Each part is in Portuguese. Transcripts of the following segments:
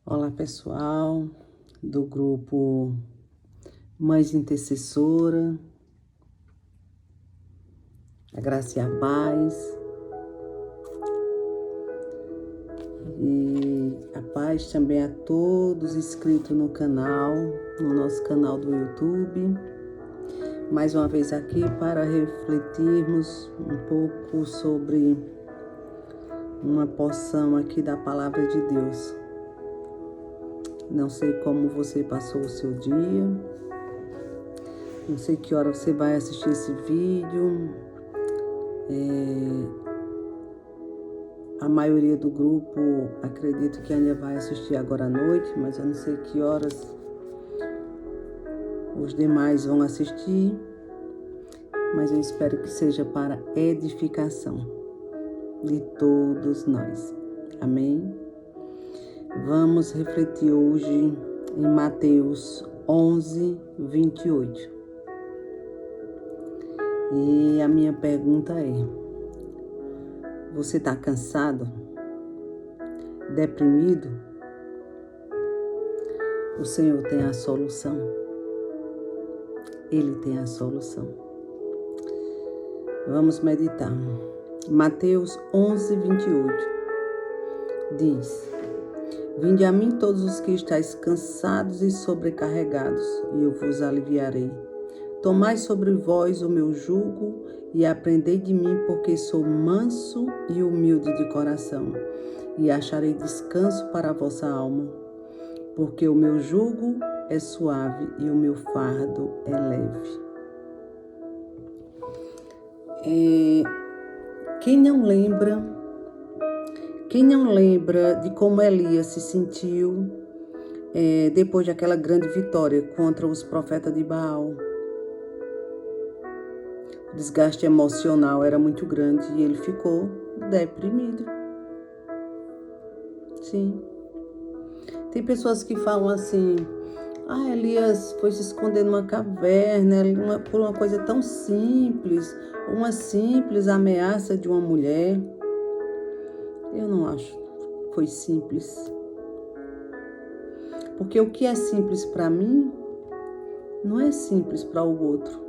Olá, pessoal do grupo Mães Intercessora, a graça e a paz. E a paz também a todos inscritos no canal, no nosso canal do YouTube. Mais uma vez aqui para refletirmos um pouco sobre uma porção aqui da Palavra de Deus. Não sei como você passou o seu dia, não sei que hora você vai assistir esse vídeo. A maioria do grupo acredito que ainda vai assistir agora à noite, mas eu não sei que horas os demais vão assistir, mas eu espero que seja para edificação de todos nós. Amém? Vamos refletir hoje em Mateus 11, 28. E a minha pergunta é: você está cansado? Deprimido? O Senhor tem a solução. Ele tem a solução. Vamos meditar. Mateus 11, 28 diz: Vinde a mim todos os que estáis cansados e sobrecarregados, e eu vos aliviarei. Tomai sobre vós o meu jugo e aprendei de mim, porque sou manso e humilde de coração, e acharei descanso para a vossa alma. Porque o meu jugo é suave e o meu fardo é leve. Quem não lembra de como Elias se sentiu depois daquela grande vitória contra os profetas de Baal? O desgaste emocional era muito grande e ele ficou deprimido. Sim. Tem pessoas que falam assim: Elias foi se esconder numa caverna por uma coisa tão simples, uma simples ameaça de uma mulher. Eu não acho que foi simples. Porque o que é simples para mim não é simples para o outro.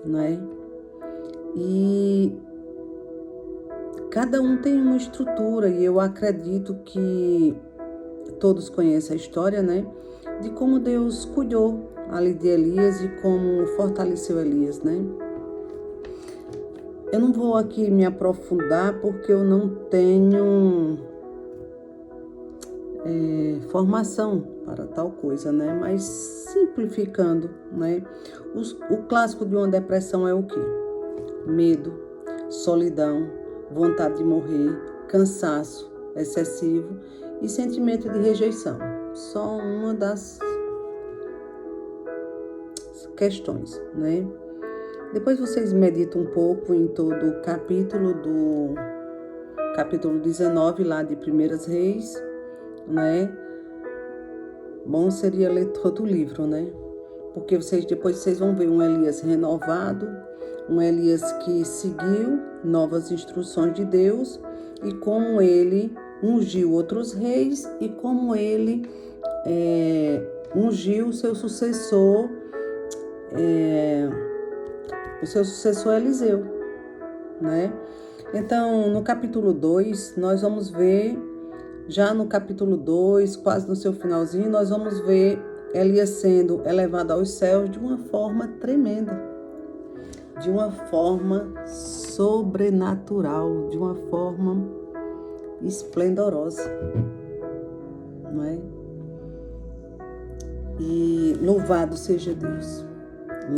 Não é? E cada um tem uma estrutura, e eu acredito que todos conhecem a história, né? De como Deus cuidou ali de Elias e como fortaleceu Elias, né? Eu não vou aqui me aprofundar porque eu não tenho formação para tal coisa, né? Mas simplificando, né? O clássico de uma depressão é o quê? Medo, solidão, vontade de morrer, cansaço excessivo e sentimento de rejeição. Só uma das questões, né? Depois vocês meditam um pouco em todo o capítulo 19 lá de Primeiras Reis, né? Bom seria ler todo o livro, né? Porque depois vocês vão ver um Elias renovado, um Elias que seguiu novas instruções de Deus e como ele ungiu outros reis e como ele ungiu o seu sucessor Eliseu, né? Então, no capítulo 2, nós vamos ver, já no capítulo 2, quase no seu finalzinho, nós vamos ver Elias sendo elevado aos céus de uma forma tremenda, de uma forma sobrenatural, de uma forma esplendorosa, não é? E louvado seja Deus.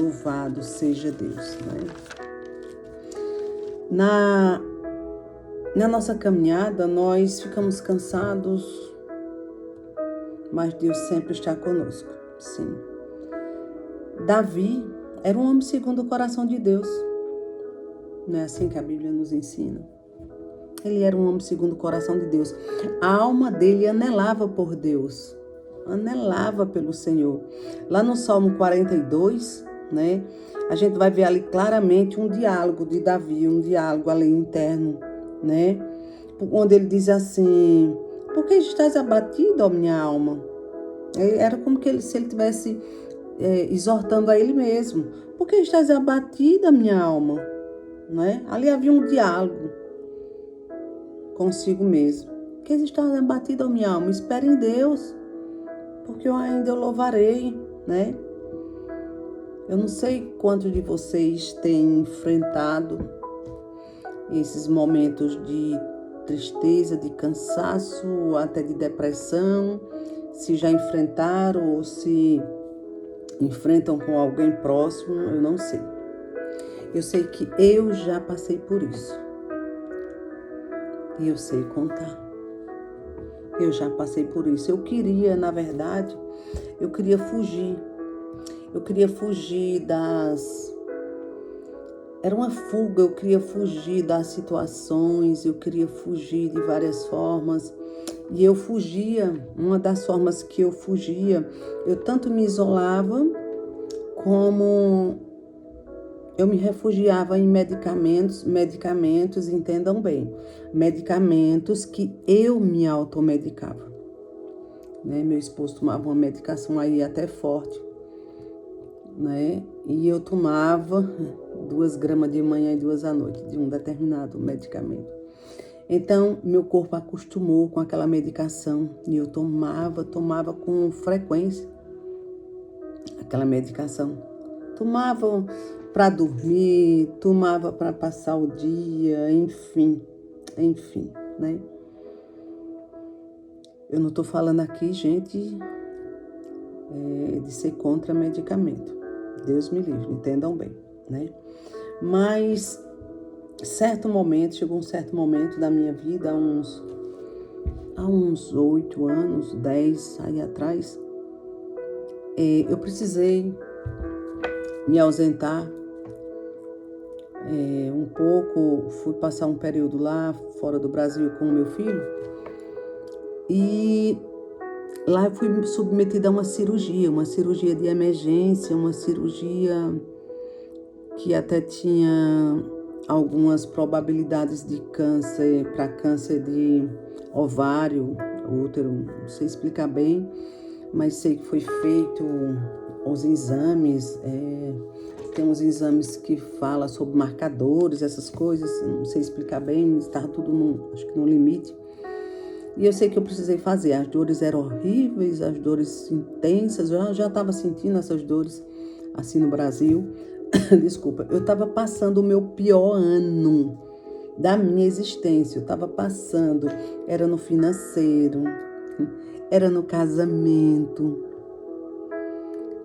Louvado seja Deus, né? Na nossa caminhada, nós ficamos cansados, mas Deus sempre está conosco, sim. Davi era um homem segundo o coração de Deus. Não é assim que a Bíblia nos ensina? Ele era um homem segundo o coração de Deus. A alma dele anelava por Deus, anelava pelo Senhor. Lá no Salmo 42, né, a gente vai ver ali claramente um diálogo de Davi, um diálogo ali interno, né, onde ele diz assim: Por que estás abatido, ó minha alma? Era como se ele estivesse exortando a ele mesmo. Por que estás abatida, minha alma? Né? Ali havia um diálogo consigo mesmo. Por que estás abatida, ó minha alma? Espere em Deus, porque eu louvarei, né? Eu não sei quantos de vocês têm enfrentado esses momentos de tristeza, de cansaço, até de depressão, se já enfrentaram ou se enfrentam com alguém próximo, eu não sei. Eu sei que eu já passei por isso. E eu sei contar. Eu já passei por isso. Eu queria, na verdade, fugir. Eu queria fugir das... Era uma fuga, eu queria fugir das situações, eu queria fugir de várias formas. E eu fugia, uma das formas que eu fugia, eu tanto me isolava, como eu me refugiava em medicamentos, entendam bem, medicamentos que eu me automedicava. Né? Meu esposo tomava uma medicação aí até forte, né? E eu tomava 2 gramas de manhã e 2 à noite de um determinado medicamento. Então, meu corpo acostumou com aquela medicação e eu tomava com frequência aquela medicação. Tomava para dormir, tomava para passar o dia, enfim, né? Eu não estou falando aqui, gente, de ser contra medicamento. Deus me livre, entendam bem, né? Mas chegou um certo momento da minha vida, há uns 8 anos, 10 aí atrás, eu precisei me ausentar um pouco, fui passar um período lá fora do Brasil com o meu filho e lá eu fui submetida a uma cirurgia de emergência, uma cirurgia que até tinha algumas probabilidades de câncer, para câncer de ovário, útero, não sei explicar bem, mas sei que foi feito os exames, tem uns exames que falam sobre marcadores, essas coisas, não sei explicar bem, estava tudo acho que no limite. E eu sei que eu precisei fazer, as dores eram horríveis, as dores intensas, eu já estava sentindo essas dores assim no Brasil. Desculpa, eu estava passando o meu pior ano da minha existência, eu estava passando, era no financeiro, era no casamento,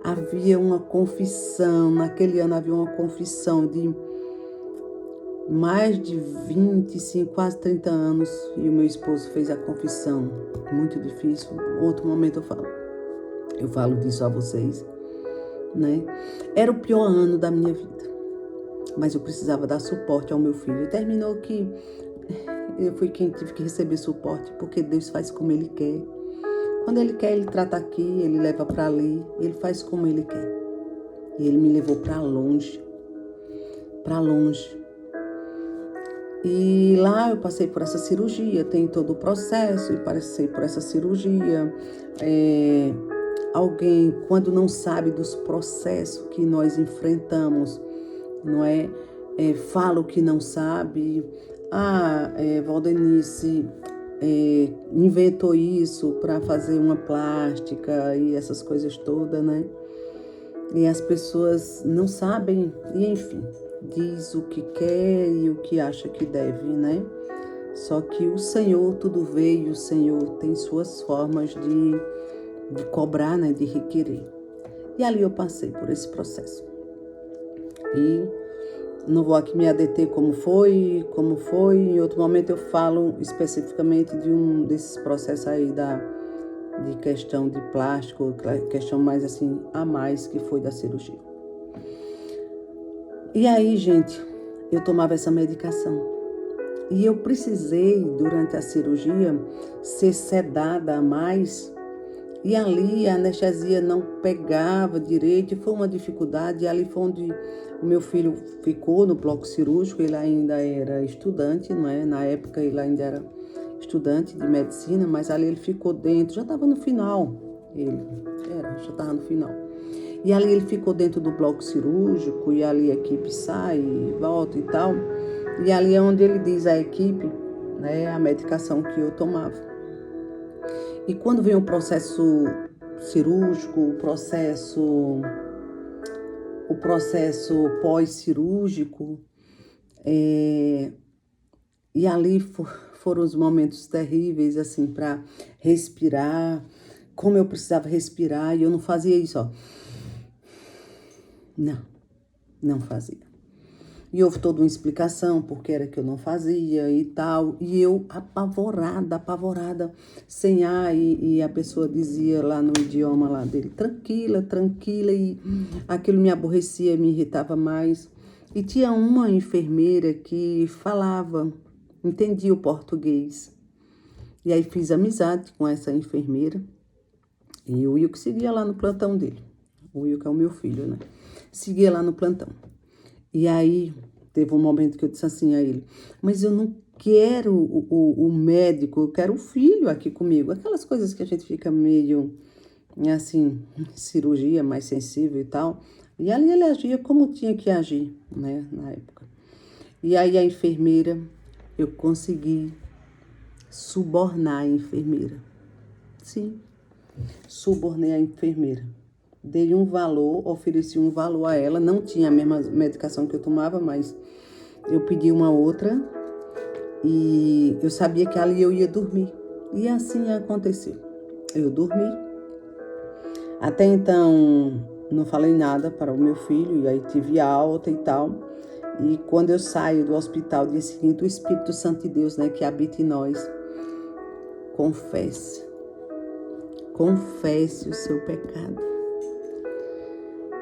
havia uma confissão, naquele ano havia uma confissão de mais de 25, quase 30 anos, e o meu esposo fez a confissão, muito difícil, outro momento eu falo disso a vocês, né? Era o pior ano da minha vida, mas eu precisava dar suporte ao meu filho, e terminou que eu fui quem tive que receber suporte, porque Deus faz como Ele quer. Quando Ele quer, Ele trata aqui, Ele leva para ali, Ele faz como Ele quer. E Ele me levou para longe. E lá eu passei por essa cirurgia, tem todo o processo, e passei por essa cirurgia. Alguém, quando não sabe dos processos que nós enfrentamos, não é? Fala o que não sabe. Valdenice inventou isso para fazer uma plástica e essas coisas todas, né? E as pessoas não sabem, e enfim, diz o que quer e o que acha que deve, né? Só que o Senhor tudo vê e o Senhor tem suas formas de cobrar, né? De requerer. E ali eu passei por esse processo. E não vou aqui me adeter como foi. Em outro momento eu falo especificamente de um desses processos aí de questão de plástico, questão mais assim, a mais que foi da cirurgia. E aí, gente, eu tomava essa medicação. E eu precisei, durante a cirurgia, ser sedada a mais. E ali a anestesia não pegava direito, e foi uma dificuldade. E ali foi onde o meu filho ficou no bloco cirúrgico, ele ainda era estudante, não é? Na época ele ainda era estudante de medicina, mas ali ele ficou dentro, já estava no final, já estava no final. E ali ele ficou dentro do bloco cirúrgico, e ali a equipe sai, volta e tal. E ali é onde ele diz à equipe, né, a medicação que eu tomava. E quando vem o processo cirúrgico, o processo pós-cirúrgico, e ali foram os momentos terríveis, assim, para respirar, como eu precisava respirar, e eu não fazia isso, ó. Não fazia. E houve toda uma explicação porque era que eu não fazia e tal. E eu apavorada, sem ar. E a pessoa dizia lá no idioma lá dele, tranquila. E aquilo me aborrecia, me irritava mais. E tinha uma enfermeira que falava, entendia o português. E aí fiz amizade com essa enfermeira. E o Will que seguia lá no plantão dele. O Will que é o meu filho, né? Seguia lá no plantão. E aí, teve um momento que eu disse assim a ele, mas eu não quero o médico, eu quero o filho aqui comigo. Aquelas coisas que a gente fica meio, assim, cirurgia mais sensível e tal. E ali ele agia como tinha que agir, né, na época. E aí a enfermeira, eu consegui subornar a enfermeira. Sim, subornei a enfermeira. Dei um valor, ofereci um valor a ela, não tinha a mesma medicação que eu tomava, mas eu pedi uma outra e eu sabia que ali eu ia dormir. E assim aconteceu. Eu dormi. Até então, não falei nada para o meu filho, e aí tive alta e tal. E quando eu saio do hospital, dia seguinte, o Espírito Santo de Deus, né, que habita em nós, confesse o seu pecado.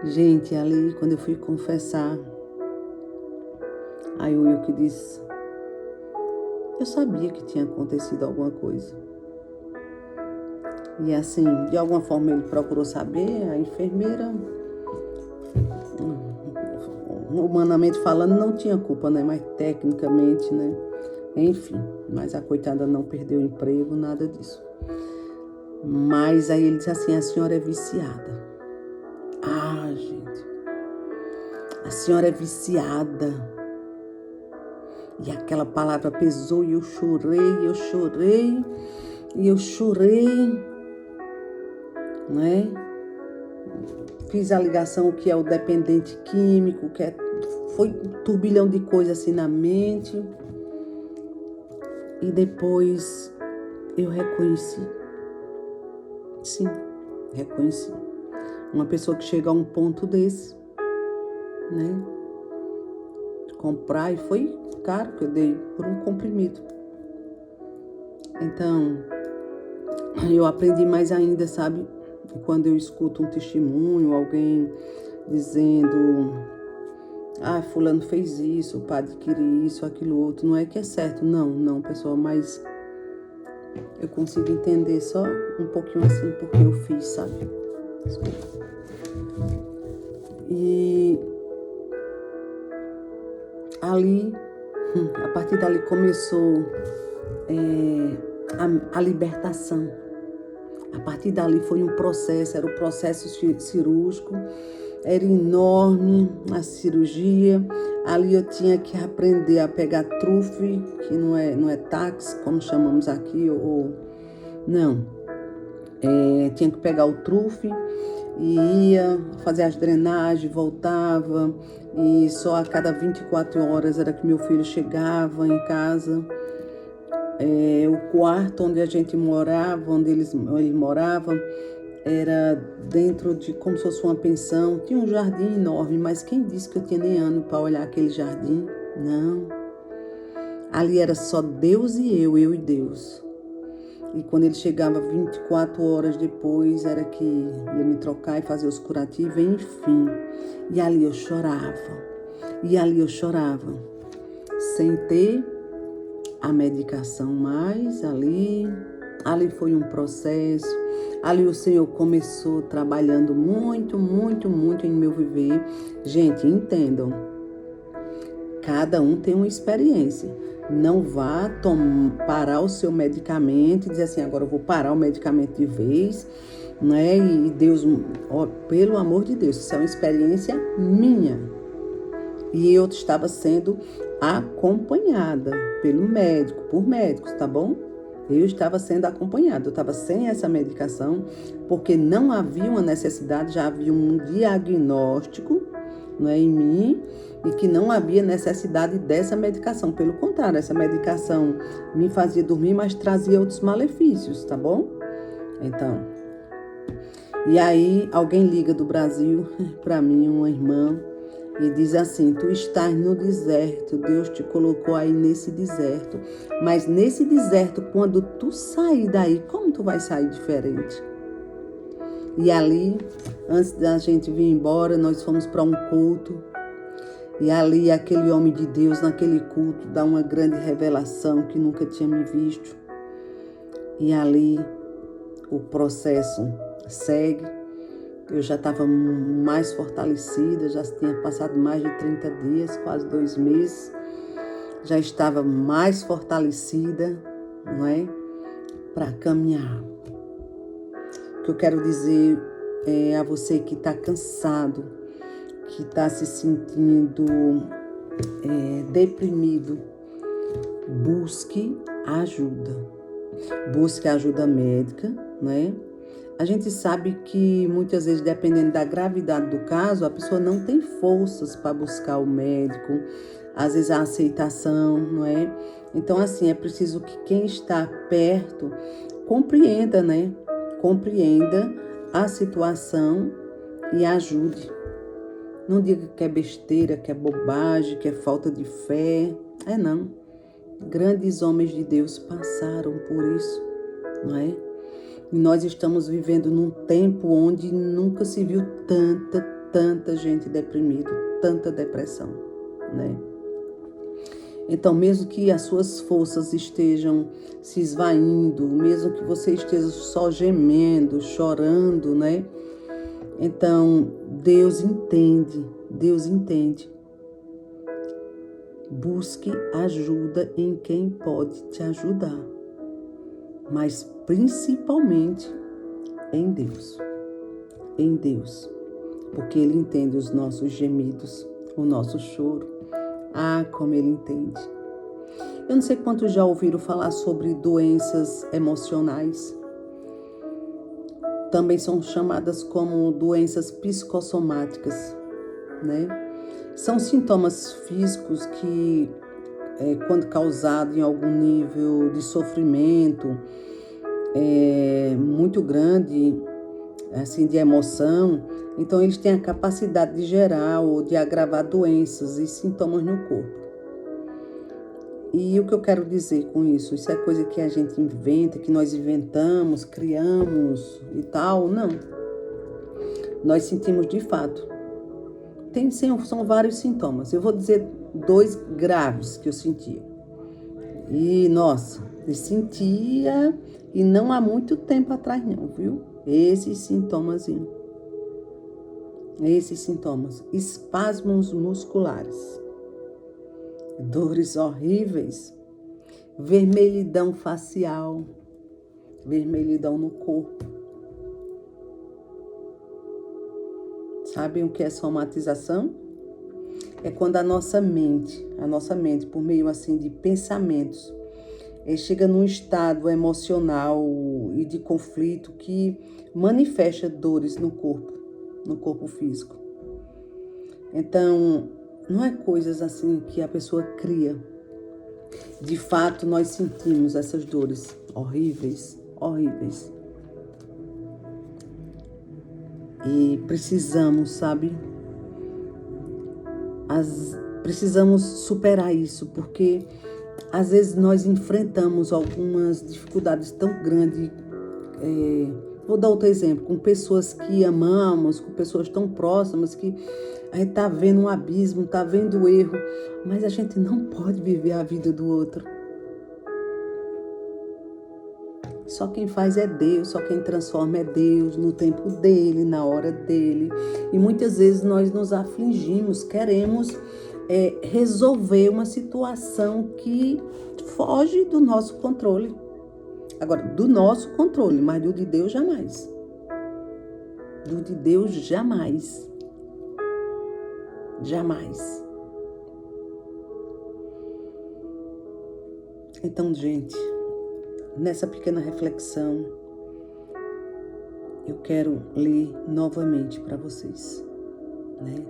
Gente, ali, quando eu fui confessar, aí o Will que disse, eu sabia que tinha acontecido alguma coisa. E assim, de alguma forma ele procurou saber, a enfermeira, humanamente falando, não tinha culpa, né? Mas tecnicamente, né? Enfim, mas a coitada não perdeu o emprego, nada disso. Mas aí ele disse assim, a senhora é viciada. Ah, gente, a senhora é viciada. E aquela palavra pesou e eu chorei, né? Fiz a ligação que é o dependente químico, foi um turbilhão de coisas assim na mente. E depois eu reconheci. Sim, reconheci. Uma pessoa que chega a um ponto desse, né? Comprar, e foi caro que eu dei por um comprimido. Então, eu aprendi mais ainda, sabe? Quando eu escuto um testemunho, alguém dizendo, fulano fez isso, para adquirir isso, aquilo outro, não é que é certo, não, pessoal, mas eu consigo entender só um pouquinho assim, porque eu fiz, sabe? Desculpa. E ali, a partir dali começou a libertação. A partir dali foi um processo, era o processo cirúrgico, era enorme a cirurgia. Ali eu tinha que aprender a pegar trufe, que não é tax, como chamamos aqui, tinha que pegar o trufe e ia fazer as drenagens, voltava, e só a cada 24 horas era que meu filho chegava em casa. O quarto onde a gente morava, onde ele morava, era dentro de como se fosse uma pensão. Tinha um jardim enorme, mas quem disse que eu tinha nem ano para olhar aquele jardim? Não. Ali era só Deus e eu e Deus. E quando ele chegava 24 horas depois, era que ia me trocar e fazer os curativos, enfim. E ali eu chorava. Sem ter a medicação mais, ali foi um processo. Ali o Senhor começou trabalhando muito em meu viver. Gente, entendam. Cada um tem uma experiência. Não vá parar o seu medicamento e dizer assim, agora eu vou parar o medicamento de vez, né? E Deus, ó, pelo amor de Deus, isso é uma experiência minha. E eu estava sendo acompanhada pelo médico, por médicos, tá bom? Eu estava sendo acompanhada, eu estava sem essa medicação, porque não havia uma necessidade, já havia um diagnóstico, não é, em mim, e que não havia necessidade dessa medicação. Pelo contrário, essa medicação me fazia dormir, mas trazia outros malefícios, tá bom? Então, e aí alguém liga do Brasil para mim, uma irmã, e diz assim, tu estás no deserto, Deus te colocou aí nesse deserto, mas nesse deserto, quando tu sair daí, como tu vai sair diferente? E ali, antes da gente vir embora, nós fomos para um culto, e ali aquele homem de Deus, naquele culto, dá uma grande revelação que nunca tinha me visto. E ali o processo segue. Eu já estava mais fortalecida, já tinha passado mais de 30 dias, quase 2 meses. Já estava mais fortalecida, não é? Para caminhar. O que eu quero dizer a você que está cansado, que está se sentindo deprimido, busque ajuda. Busque ajuda médica, né? A gente sabe que muitas vezes, dependendo da gravidade do caso, a pessoa não tem forças para buscar o médico, às vezes a aceitação, não é? Então, assim, é preciso que quem está perto compreenda, né? Compreenda a situação e ajude. Não diga que é besteira, que é bobagem, que é falta de fé. Não. Grandes homens de Deus passaram por isso, não é? E nós estamos vivendo num tempo onde nunca se viu tanta gente deprimida, tanta depressão, né? Então, mesmo que as suas forças estejam se esvaindo, mesmo que você esteja só gemendo, chorando, né? Então, Deus entende. Busque ajuda em quem pode te ajudar, mas principalmente em Deus, porque Ele entende os nossos gemidos, o nosso choro. Como Ele entende. Eu não sei quantos já ouviram falar sobre doenças emocionais. Também são chamadas como doenças psicossomáticas, né? São sintomas físicos que, quando causado em algum nível de sofrimento muito grande, assim, de emoção, então eles têm a capacidade de gerar ou de agravar doenças e sintomas no corpo. E o que eu quero dizer com isso? Isso é coisa que a gente inventa, que nós inventamos, criamos e tal? Não. Nós sentimos de fato. São vários sintomas. Eu vou dizer 2 graves que eu sentia. E, nossa, eu sentia, e não há muito tempo atrás não, viu? Esses sintomas. Espasmos musculares. Dores horríveis. Vermelhidão facial. Vermelhidão no corpo. Sabem o que é somatização? É quando a nossa mente, por meio assim de pensamentos, chega num estado emocional e de conflito que manifesta dores no corpo físico. Então, não é coisas assim que a pessoa cria. De fato, nós sentimos essas dores horríveis. E precisamos, sabe? Precisamos superar isso, porque às vezes nós enfrentamos algumas dificuldades tão grandes. Vou dar outro exemplo, com pessoas que amamos, com pessoas tão próximas que a gente está vendo um abismo, está vendo o erro, mas a gente não pode viver a vida do outro. Só quem faz é Deus, só quem transforma é Deus, no tempo dele, na hora dele. E muitas vezes nós nos afligimos, queremos resolver uma situação que foge do nosso controle. Agora, do nosso controle, mas do de Deus jamais. Do de Deus jamais. Jamais. Então, gente, nessa pequena reflexão, eu quero ler novamente para vocês, né?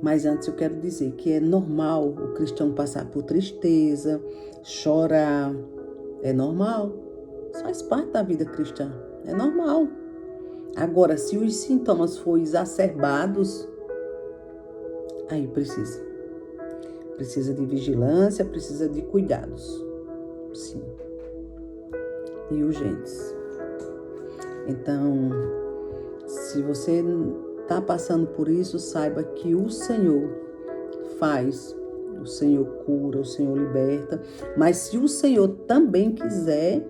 Mas antes eu quero dizer que é normal o cristão passar por tristeza, chorar. É normal. Faz parte da vida cristã. É normal. Agora, se os sintomas forem exacerbados, aí precisa de vigilância, precisa de cuidados. Sim. E urgentes. Então, se você está passando por isso, saiba que o Senhor faz, o Senhor cura, o Senhor liberta. Mas se o Senhor também quiser,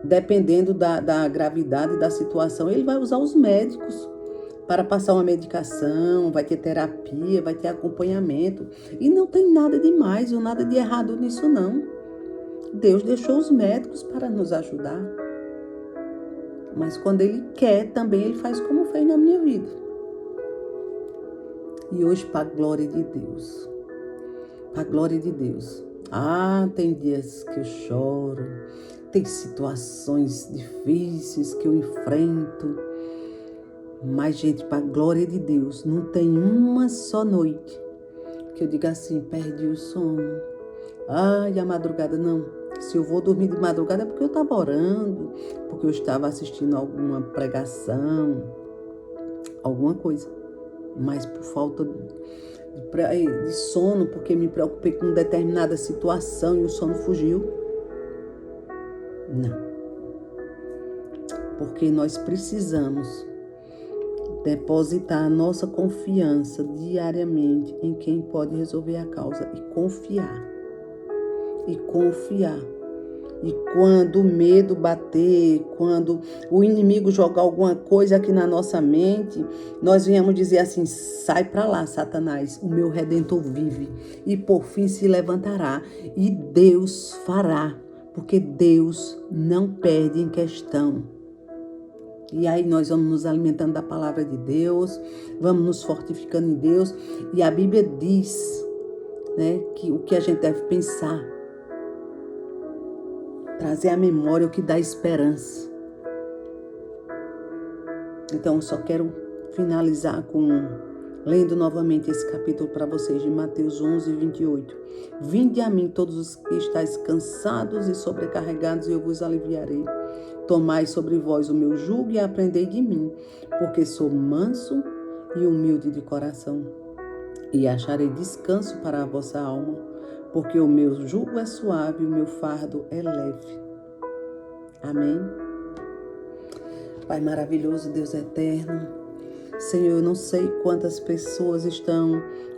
dependendo da gravidade da situação, Ele vai usar os médicos para passar uma medicação, vai ter terapia, vai ter acompanhamento. E não tem nada de mais ou nada de errado nisso, não. Deus deixou os médicos para nos ajudar. Mas quando Ele quer, também Ele faz como fez na minha vida. E hoje, para a glória de Deus. Para a glória de Deus. Tem dias que eu choro. Tem situações difíceis que eu enfrento. Mas, gente, para a glória de Deus, não tem uma só noite que eu diga assim, perdi o sono. A madrugada não. Se eu vou dormir de madrugada é porque eu estava orando, porque eu estava assistindo alguma pregação, alguma coisa. Mas por falta de sono, porque me preocupei com determinada situação e o sono fugiu. Não. Porque nós precisamos depositar a nossa confiança diariamente em quem pode resolver a causa e confiar. E confiar. E quando o medo bater, quando o inimigo jogar alguma coisa aqui na nossa mente, nós viemos dizer assim, sai para lá, Satanás, o meu Redentor vive e por fim se levantará e Deus fará, porque Deus não perde em questão. E aí nós vamos nos alimentando da palavra de Deus, vamos nos fortificando em Deus e a Bíblia diz, né, que o que a gente deve pensar, trazer à memória o que dá esperança. Então, eu só quero finalizar lendo novamente esse capítulo para vocês, de Mateus 11, 28. Vinde a mim todos os que estáis cansados e sobrecarregados, e eu vos aliviarei. Tomai sobre vós o meu jugo e aprendei de mim, porque sou manso e humilde de coração. E acharei descanso para a vossa alma, porque o meu jugo é suave e o meu fardo é leve. Amém? Pai maravilhoso, Deus eterno, Senhor, eu não sei quantas pessoas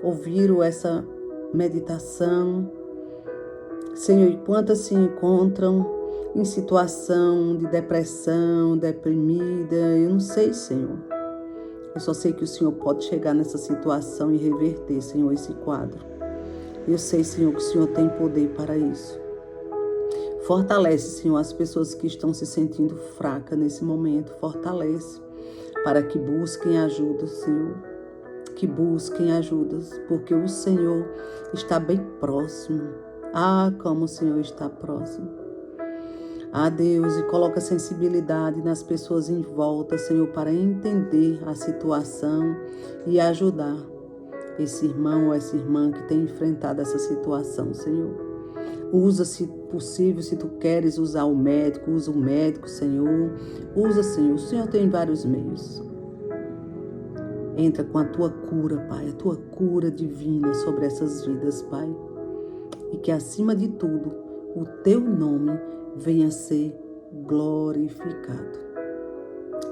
ouviram essa meditação, Senhor, e quantas se encontram em situação de depressão, deprimida, eu não sei, Senhor. Eu só sei que o Senhor pode chegar nessa situação e reverter, Senhor, esse quadro. Eu sei, Senhor, que o Senhor tem poder para isso. Fortalece, Senhor, as pessoas que estão se sentindo fracas nesse momento. Fortalece para que busquem ajuda, Senhor. Que busquem ajudas, porque o Senhor está bem próximo. Como o Senhor está próximo. Deus, e coloca sensibilidade nas pessoas em volta, Senhor, para entender a situação e ajudar esse irmão ou essa irmã que tem enfrentado essa situação, Senhor. Usa, se possível, se tu queres usar o médico, usa o médico, Senhor. Usa, Senhor. O Senhor tem vários meios. Entra com a tua cura, Pai, a tua cura divina sobre essas vidas, Pai. E que, acima de tudo, o teu nome venha a ser glorificado.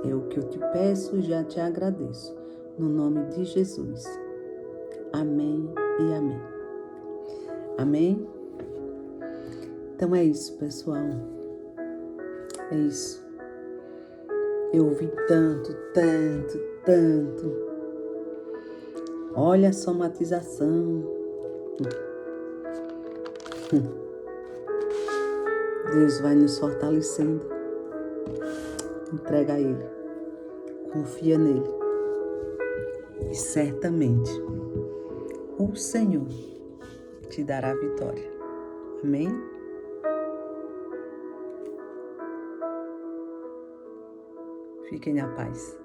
É o que eu te peço e já te agradeço. No nome de Jesus. Amém e amém. Amém? Então é isso, pessoal. É isso. Eu ouvi tanto Olha a somatização. Deus vai nos fortalecendo. Entrega a Ele. Confia nele. E certamente o Senhor te dará a vitória. Amém? Fiquem na paz.